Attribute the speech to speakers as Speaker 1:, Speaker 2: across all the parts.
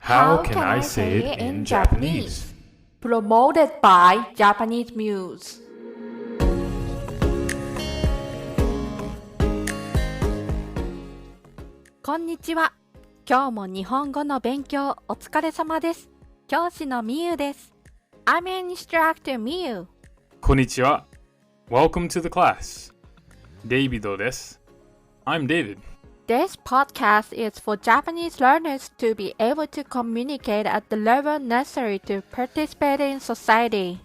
Speaker 1: How can I say it in Japanese?
Speaker 2: Promoted by Japanese Muse. こんにちは。今日も日本語の勉強お疲れ様です。教師のみゆです。I'm Instructor みゆ。
Speaker 1: こんにちは。Welcome to the class. デイビドです。I'm David.This
Speaker 2: podcast is for Japanese learners to be able to communicate at the level necessary to participate in society.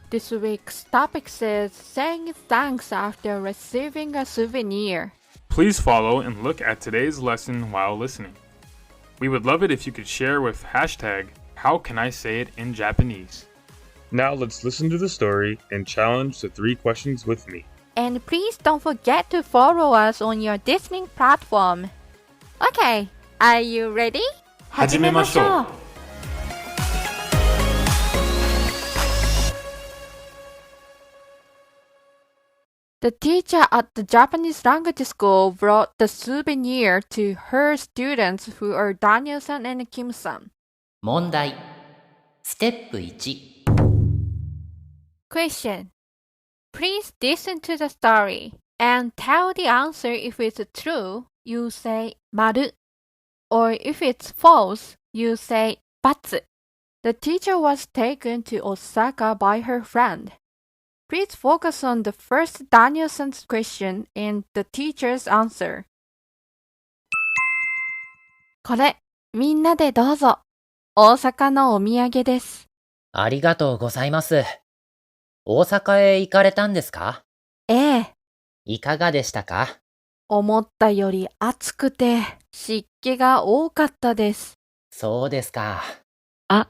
Speaker 2: This week's topic is saying thanks after receiving a souvenir.
Speaker 1: Please follow and look at today's lesson while listening. We would love it if you could share with hashtag How can I say it in Japanese? Now let's listen to the story and challenge the 3 questions with me.And
Speaker 2: please don't forget to follow us on your listening platform. Okay, are you ready?
Speaker 1: 始めましょう。
Speaker 2: The teacher at the Japanese language school brought the souvenir to her students who are Danielle-san and Kim-san.
Speaker 3: 問題。ステップ1。
Speaker 2: Question.Please listen to the story and tell the answer. If it's true, you say 丸 or if it's false, you say ×. The teacher was taken to Osaka by her friend. Please focus on the first Daniel-san's question and the teacher's answer. これ、みんなでどうぞ。大阪のお土産です。
Speaker 3: ありがとうございます。大阪へ行かれたんですか？
Speaker 2: ええ。
Speaker 3: いかがでしたか？
Speaker 2: 思ったより暑くて湿気が多かったです。
Speaker 3: そうですか。
Speaker 4: あ、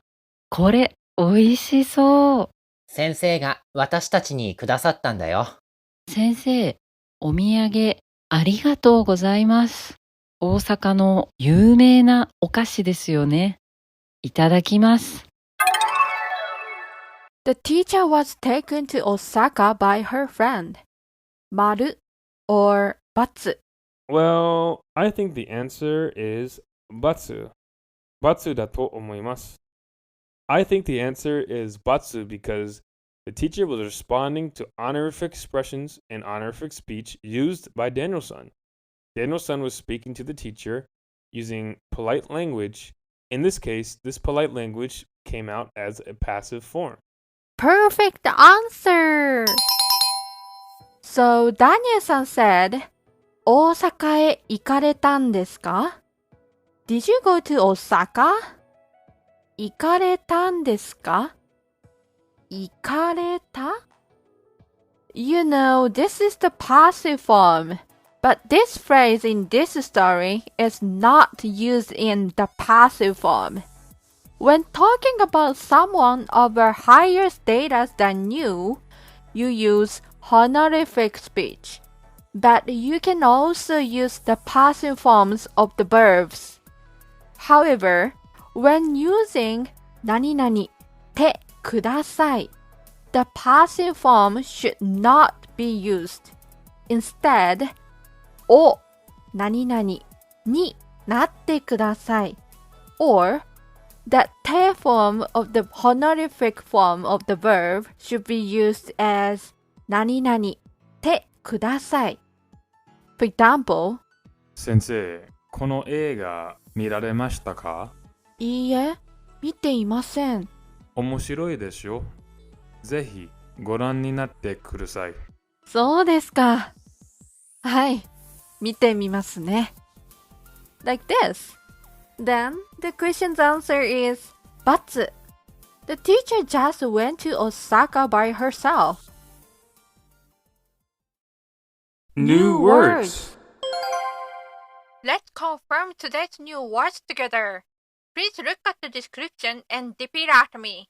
Speaker 4: これおいしそう。
Speaker 3: 先生が私たちにくださったんだよ。
Speaker 4: 先生、お土産ありがとうございます。大阪の有名なお菓子ですよね。いただきます。
Speaker 2: The teacher was taken to Osaka by her friend. 丸 or ×.
Speaker 1: Well, I think the answer is ×. ×だと思います。I think the answer is ×, because the teacher was responding to honorific expressions and honorific speech used by Danielle-san. Danielle-san was speaking to the teacher using polite language. In this case, this polite language came out as a passive form.Perfect
Speaker 2: answer! So Daniel-san said, 大阪へ行かれたんですか？ Did you go to Osaka? 行かれたんですか？行かれた？ You know, this is the passive form, but this phrase in this story is not used in the passive form.When talking about someone of a higher status than you, you use honorific speech. But you can also use the passive forms of the verbs. However, when using 何々てください, the passive form should not be used. Instead, お何々になってください or,The te form of the honorific form of the verb should be used as 何々てください。For example,
Speaker 1: 先生、この映画見られましたか？
Speaker 2: いいえ、見ていません。
Speaker 1: 面白いでしょ？ぜひご覧になってください。
Speaker 2: そうですか。はい、見てみますね。Like this.Then the question's answer is ×. The teacher just went to Osaka by herself.
Speaker 1: New words.
Speaker 2: Let's confirm today's new words together. Please look at the description and repeat after me.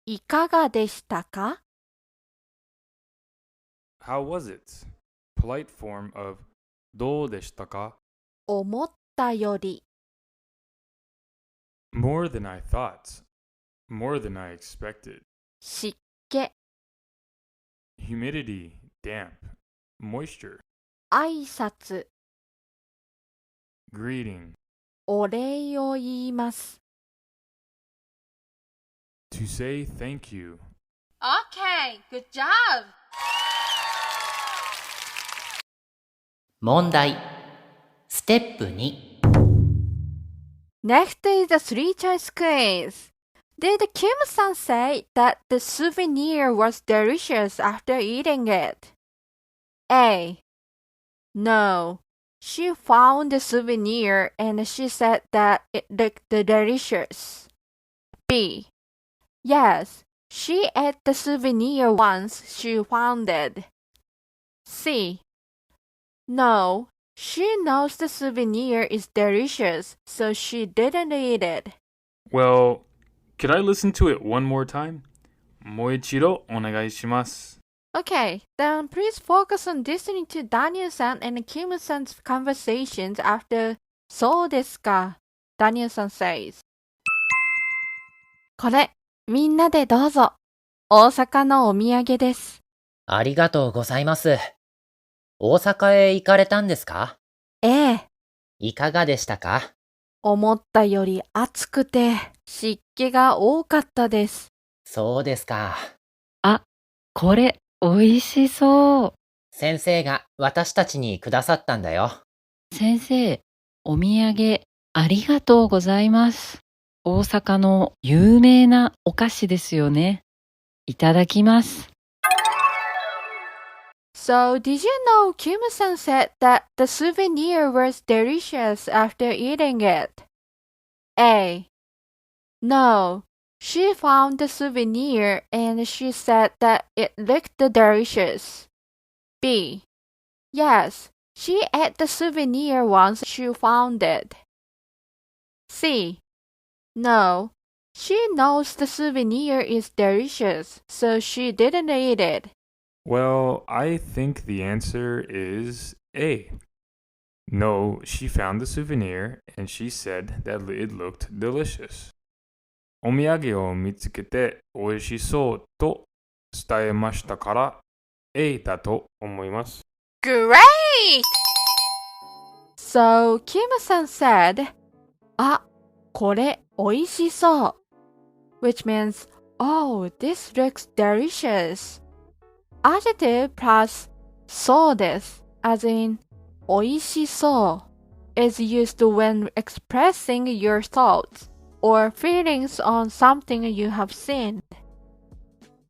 Speaker 2: いかがでしたか？
Speaker 1: How was it? Polite form of どうでしたか？
Speaker 2: 思ったより
Speaker 1: More than I thought. More than I expected.
Speaker 2: 湿気
Speaker 1: Humidity, damp. Moisture.
Speaker 2: 挨拶
Speaker 1: Greeting.
Speaker 2: お礼を言います。
Speaker 1: To say thank you.
Speaker 2: Okay, good job!
Speaker 3: 問題。ステップ2。
Speaker 2: Next is the three-choice quiz. Did Kim-san say that the souvenir was delicious after eating it? A. No. She found the souvenir and she said that it looked delicious. B. Yes. She ate the souvenir once she found it. C. No. She knows the souvenir is delicious, so she didn't eat it.
Speaker 1: Well, could I listen to it one more time? もう一度お願いします。
Speaker 2: Okay, then please focus on listening to Danielle-san and Kim-san's conversations after そうですか Danielle-san says. これ、みんなでどうぞ。大阪のお土産です。
Speaker 3: ありがとうございます。大阪へ行かれたんですか？
Speaker 2: ええ。
Speaker 3: いかがでしたか？
Speaker 2: 思ったより暑くて湿気が多かったです。
Speaker 3: そうですか。
Speaker 4: あ、これ、美味しそう。
Speaker 3: 先生が私たちにくださったんだよ。
Speaker 4: 先生、お土産ありがとうございます。大阪の有名なお菓子ですよね。いただきます。
Speaker 2: So, did you know Kim-san said that the souvenir was delicious after eating it? A. No. She found the souvenir and she said that it looked delicious. B. Yes. She ate the souvenir once she found it. C. No. She knows the souvenir is delicious, so she didn't eat it.
Speaker 1: Well, I think the answer is A. No, she found the souvenir and she said that it looked delicious. お土産を見つけて美味しそうと伝えましたから A だと思います。
Speaker 2: Great! So, Kim-san said, あ、これ美味しそう which means, oh, this looks delicious. Adjective plus そうです as in 美味しそう is used when expressing your thoughts or feelings on something you have seen.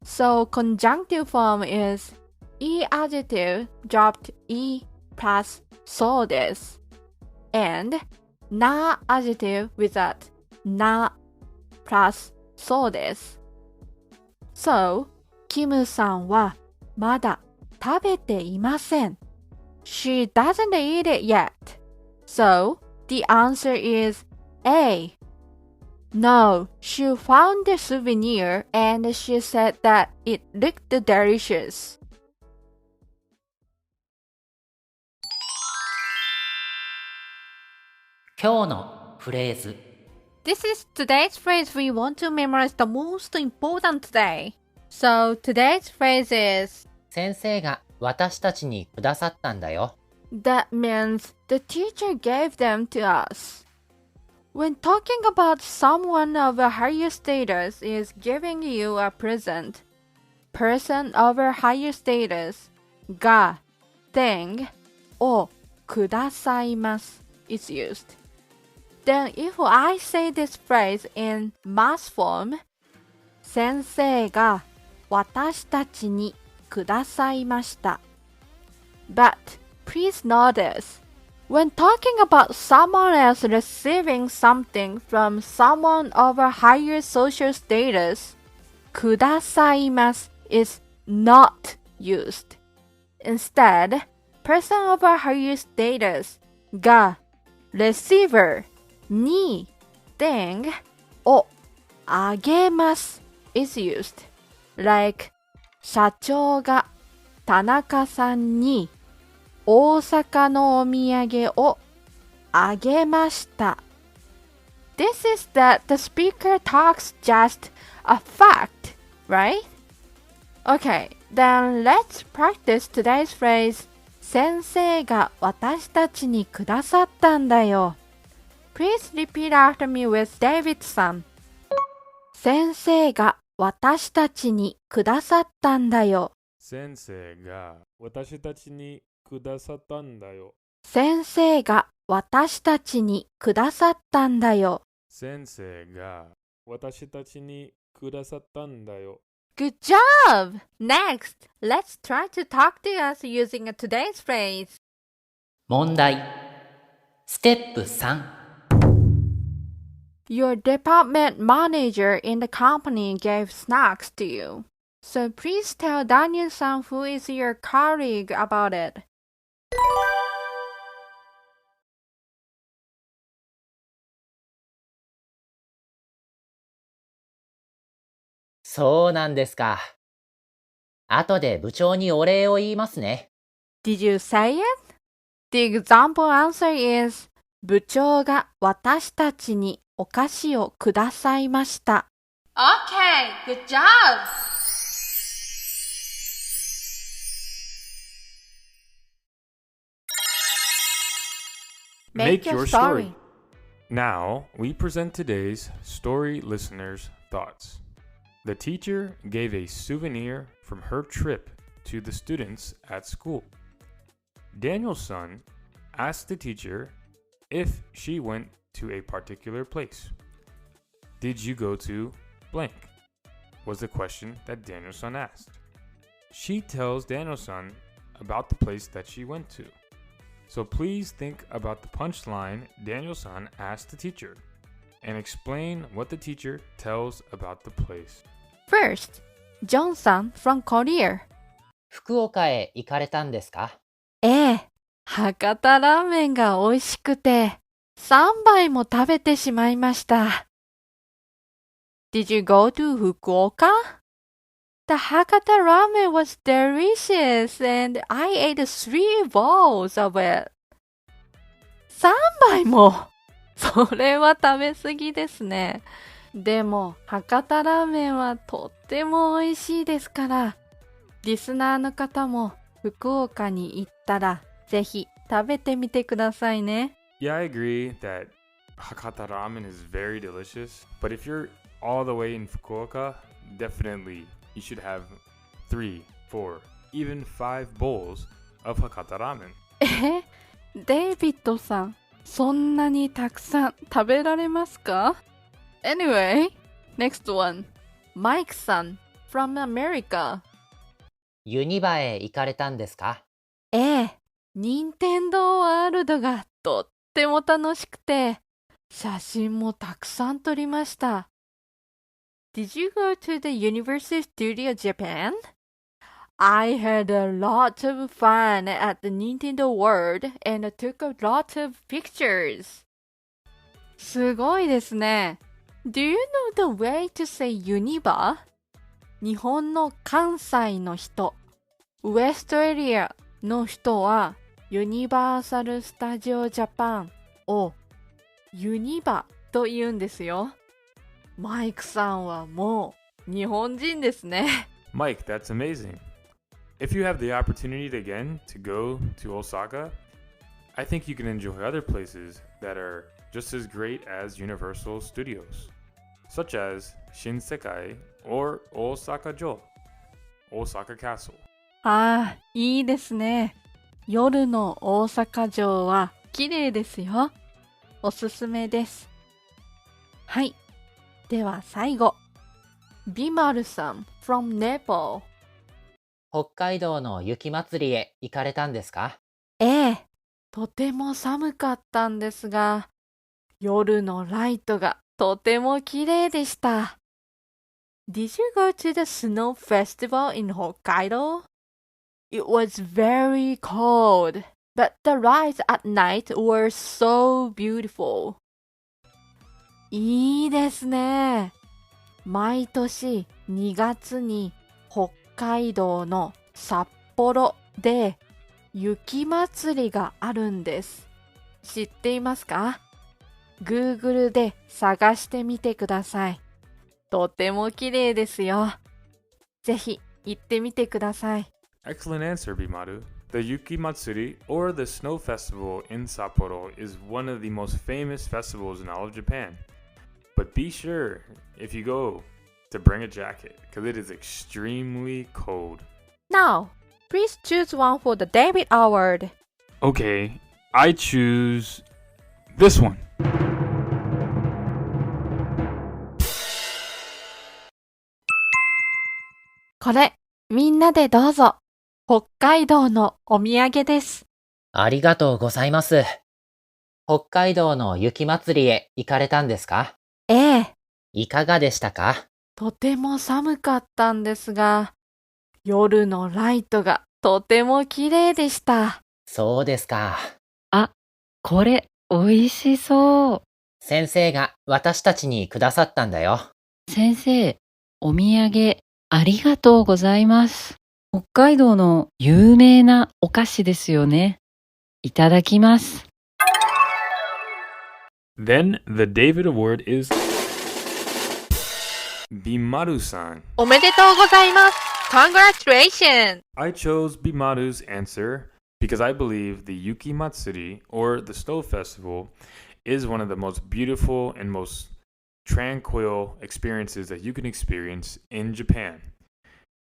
Speaker 2: So conjunctive form is E adjective dropped E plus そうです and na adjective without na plus そうです So, キムさんはまだ食べていません She doesn't eat it yet. So, the answer is A. No, she found the souvenir and she said that it looked delicious.
Speaker 3: 今日のフレーズ。
Speaker 2: This is today's phrase we want to memorize the most important today. So, today's phrase is
Speaker 3: 先生が私たちにくださったんだよ。
Speaker 2: That means the teacher gave them to us. When talking about someone of a higher status is giving you a present, person of a higher status が thing をくださいます is used. Then if I say this phrase in mass form, 先生が私たちにくださいました。But please notice, when talking about someone else receiving something from someone of a higher social status, くださいます is not used. Instead, person of a higher status が receiver に thing をあげます is used. Like 社長が田中さんに大阪のお土産をあげました。This is that the speaker talks just a fact, right? Okay, then let's practice today's phrase 先生が私たちにくださったんだよ。Please repeat after me with David-san. 先生が私たちにくださったんだよ。
Speaker 1: 先生が私たちにくださったんだよ。
Speaker 2: 先生が私たちにくださったんだよ。
Speaker 1: 先生が私たちにくださったんだよ。
Speaker 2: Good job! Next, let's try to talk to us using today's phrase.
Speaker 3: 問題。ステップ3。
Speaker 2: Your department manager in the company gave snacks to you. So please tell Daniel-san who is your colleague about it.
Speaker 3: そうなんですか。後で部長にお礼を言いますね。
Speaker 2: Did you say it? The example answer is 部長が私たちにお菓子をくださいました。Okay, good job!
Speaker 1: Make your story. Now, we present today's story listener's thoughts. The teacher gave a souvenir from her trip to the students at school. Danielle-san asked the teacher if she went to a particular place. Did you go to blank? Was the question that Danielle-san asked. She tells Danielle-san about the place that she went to. So please think about the punchline Danielle-san asked the teacher and explain what the teacher tells about the place.
Speaker 2: First, John-san from Korea.
Speaker 3: 福岡へ行かれたんですか？
Speaker 2: ええ、博多ラーメンが美味しくて3杯も食べてしまいました。Did you go to Fukuoka? The Hakata ramen was delicious and I ate 3 bowls of it. 3杯もそれは食べ過ぎですね。でも、博多ラーメンはとっても美味しいですから、リスナーの方も福岡に行ったらぜひ食べてみてくださいね。
Speaker 1: Yeah, I agree that Hakata ramen is very delicious. But if you're all the way in Fukuoka, definitely you should have 3, 4, even 5 bowls of Hakata ramen.
Speaker 2: デイビッドさん、そんなにたくさん食べられますか？ Anyway, next one. Mike さん from America.
Speaker 3: ユニバへ行かれたんですか？
Speaker 2: ええ、任天堂ワールドがとっても楽しくて、写真もたくさん撮りました。Did you go to the Universal Studio Japan? I had a lot of fun at the Nintendo World and took a lot of pictures. すごいですね。Do you know the way to say Univa? 日本の関西の人、ウエストエリアの人はユニバーサル・スタジオ・ジャパンをユニバと言うんですよ。マイクさんはもう日本人ですね。
Speaker 1: Mike, that's amazing. If you have the opportunity again to go to Osaka, I think you can enjoy other places that are just as great as Universal Studios, such as Shinsekai or Osaka-jo, Osaka Castle.
Speaker 2: ああ、いいですね。夜の大阪城は綺麗ですよ。おすすめです。はい。では最後。ビマルさん from Nepal。
Speaker 3: 北海道の雪まつりへ行かれたんですか？
Speaker 2: ええ、とても寒かったんですが、夜のライトがとても綺麗でした。Did you go to the snow festival in Hokkaido? It was very cold, but the lights at night were so beautiful. いいですね。毎年2月に北海道の札幌で雪まつりがあるんです。知っていますか？ Google で探してみてください。とても綺麗ですよ。ぜひ行ってみてください。
Speaker 1: Excellent answer, Bimaru. The Yuki Matsuri, or the Snow Festival in Sapporo, is one of the most famous festivals in all of Japan. But be sure, if you go, to bring a jacket, because it is extremely cold.
Speaker 2: Now, please choose one for the David Award.
Speaker 1: Okay, I choose this one.
Speaker 2: これ、みんなでどうぞ。北海道のお土産です。
Speaker 3: ありがとうございます。北海道の雪まつりへ行かれたんですか？
Speaker 2: ええ、
Speaker 3: いかがでしたか？
Speaker 2: とても寒かったんですが、夜のライトがとても綺麗でした。
Speaker 3: そうですか。
Speaker 4: これ、美味しそう。
Speaker 3: 先生が私たちにくださったんだよ。
Speaker 4: 先生、お土産ありがとうございます。北海道の有名なお菓子ですよね。いただきます。
Speaker 1: Then the David Award is Bimaru-san.
Speaker 2: おめでとうございます。Congratulations!
Speaker 1: I chose Bimaru's answer because I believe the Yuki Matsuri, or the Snow Festival, is one of the most beautiful and most tranquil experiences that you can experience in Japan.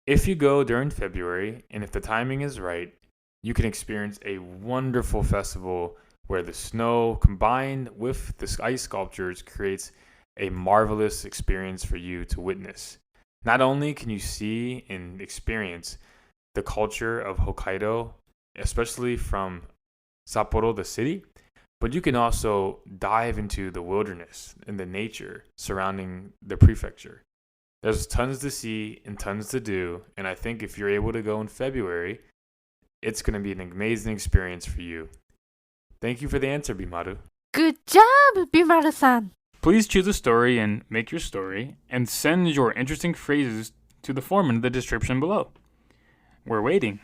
Speaker 1: If you go during February, and if the timing is right, you can experience a wonderful festival where the snow combined with the ice sculptures creates a marvelous experience for you to witness. Not only can you see and experience the culture of Hokkaido, especially from Sapporo, the city, but you can also dive into the wilderness and the nature surrounding the prefecture. There's tons to see and tons to do, and I think if you're able to go in February, it's going to be an amazing experience for you. Thank you for the answer, Bimaru.
Speaker 2: Good job, ビマルさん。
Speaker 1: Please choose a story and make your story, and send your interesting phrases to the form in the description below. We're waiting.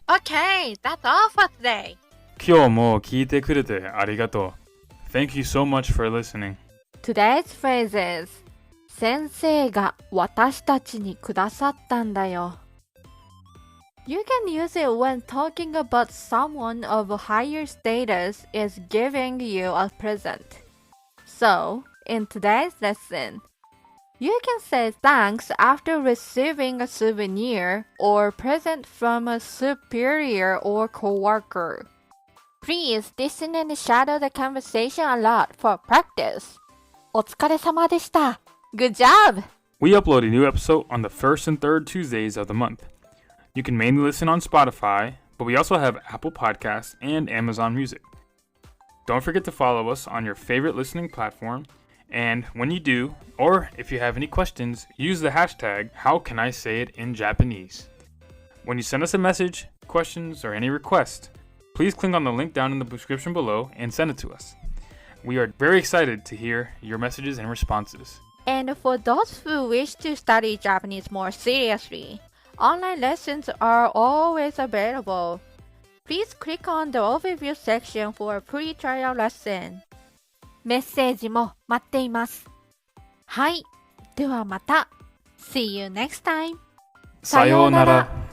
Speaker 2: Okay, that's all for today.
Speaker 1: 今日も聞いてくれてありがとう. Thank you so much for listening.
Speaker 2: Today's phrases. 先生が私たちにくださったんだよ。You can use it when talking about someone of a higher status is giving you a present. So, in today's lesson, you can say thanks after receiving a souvenir or present from a superior or coworker. Please listen and shadow the conversation a lot for practice. お疲れ様でした。Good job!
Speaker 1: We upload a new episode on the first and third Tuesdays of the month. You can mainly listen on Spotify, but we also have Apple Podcasts and Amazon Music. Don't forget to follow us on your favorite listening platform, and when you do, or if you have any questions, use the hashtag HowCanISayItInJapanese. When you send us a message, questions, or any request, please click on the link down in the description below and send it to us. We are very excited to hear your messages and responses.
Speaker 2: And for those who wish to study Japanese more seriously, online lessons are always available. Please click on the overview section for a free trial lesson. メッセージも待っています。はい、ではまた。See you next time.
Speaker 1: さようなら。